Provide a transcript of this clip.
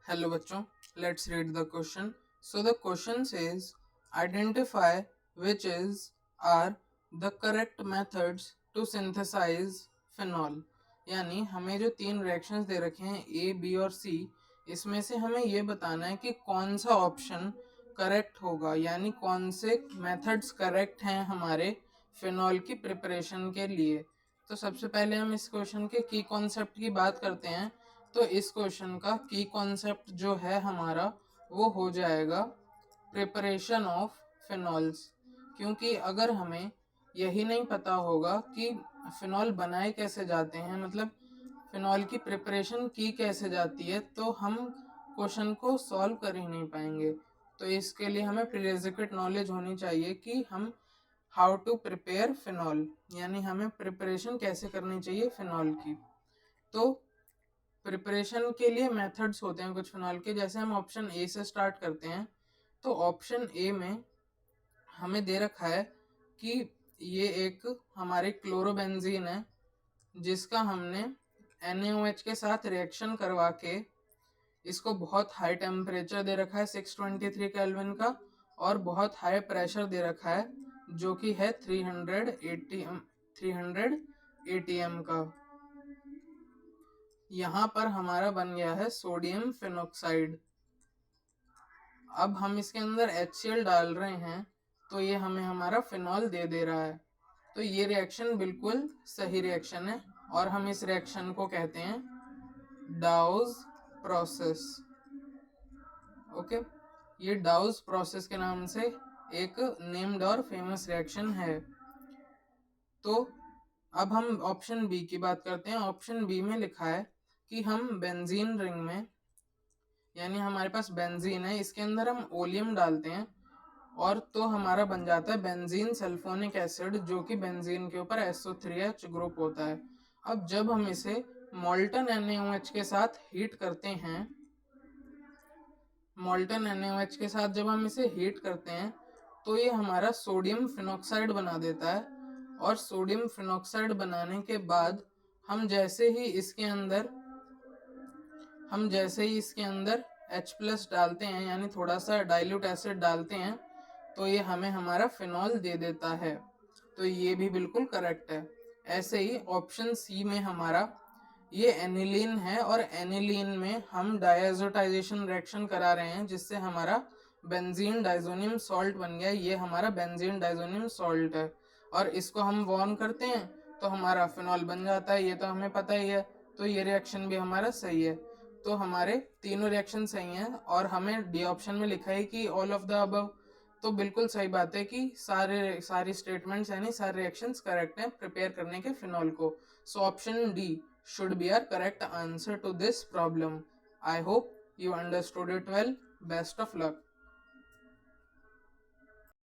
Hello बच्चों, let's read the question. So the question says, identify which are the correct methods to synthesize phenol. यानी हमें जो तीन reactions दे रखे हैं A, B और C, इसमें से हमें ये बताना है कि कौन सा ऑप्शन करेक्ट होगा, यानी कौन से मेथड्स करेक्ट हैं हमारे फिनॉल की प्रिपरेशन के लिए। तो सबसे पहले हम इस क्वेश्चन के की कॉन्सेप्ट की बात करते हैं। तो इस क्वेश्चन का की कॉन्सेप्ट जो है हमारा वो हो जाएगा प्रिपरेशन ऑफ फिनॉल्स, क्योंकि अगर हमें यही नहीं पता होगा कि फिनॉल बनाए कैसे जाते हैं, मतलब फिनॉल की प्रिपरेशन की कैसे जाती है, तो हम क्वेश्चन को सॉल्व कर ही नहीं पाएंगे। तो इसके लिए हमें प्रीरेक्विजिट नॉलेज होनी चाहिए कि हम हाउ टू प्रिपेयर फिनॉल, यानी हमें प्रिपरेशन कैसे करनी चाहिए फिनॉल की। तो प्रिपरेशन के लिए मेथड्स होते हैं कुछ फिनॉल के, जैसे हम ऑप्शन ए से स्टार्ट करते हैं। तो ऑप्शन ए में हमें दे रखा है कि ये एक हमारे क्लोरोबेंजीन है, जिसका हमने NaOH के साथ रिएक्शन करवा के इसको बहुत हाई टेम्परेचर दे रखा है 623 केल्विन का, और बहुत हाई प्रेशर दे रखा है जो कि है 300 ATM का। यहाँ पर हमारा बन गया है सोडियम फिनॉक्साइड। अब हम इसके अंदर HCl डाल रहे हैं, तो ये हमें हमारा फिनॉल दे रहा है। तो ये रिएक्शन बिल्कुल सही रिएक्शन है, और हम इस रिएक्शन को कहते हैं डाउज प्रोसेस। ओके, ये डाउज प्रोसेस के नाम से एक नेम्ड और फेमस रिएक्शन है। तो अब हम ऑप्शन बी की बात करते हैं। ऑप्शन बी में लिखा है कि हम बेंजीन रिंग में, यानी हमारे पास बेंजीन है, इसके अंदर हम ओलियम डालते हैं, और तो हमारा बन जाता है बेंजीन सल्फोनिक एसिड, जो कि बेंजीन के ऊपर SO3H ग्रुप होता है। अब जब हम इसे मोल्टन NaOH के साथ हीट करते हैं, मोल्टन NaOH के साथ जब हम इसे हीट करते हैं, तो ये हमारा सोडियम फिनॉक्साइड बना देता है। और सोडियम फिनॉक्साइड बनाने के बाद हम जैसे ही इसके अंदर H+ डालते हैं, यानी थोड़ा सा डाइल्यूट एसिड डालते हैं, तो ये हमें हमारा फिनॉल दे देता है। तो ये भी बिल्कुल करेक्ट है। ऐसे ही ऑप्शन सी में हमारा ये एनिलीन है, और एनिलीन में हम डायजोटाइजेशन रिएक्शन करा रहे हैं, जिससे हमारा बेंजीन डाइजोनियम सॉल्ट बन गया। ये हमारा बेंजीन डाइजोनियम सॉल्ट है, और इसको हम वार्म करते हैं तो हमारा फिनॉल बन जाता है। ये तो हमें पता ही है। तो ये रिएक्शन भी हमारा सही है। तो हमारे तीनों रिएक्शन सही हैं, और हमें डी ऑप्शन में लिखा है कि ऑल ऑफ द अबव। तो बिल्कुल सही बात है कि सारी स्टेटमेंट्स यानी सारे रिएक्शंस करेक्ट हैं प्रिपेयर करने के फिनॉल को। So option D should be our correct answer to this problem. I hope you understood it well. Best of luck.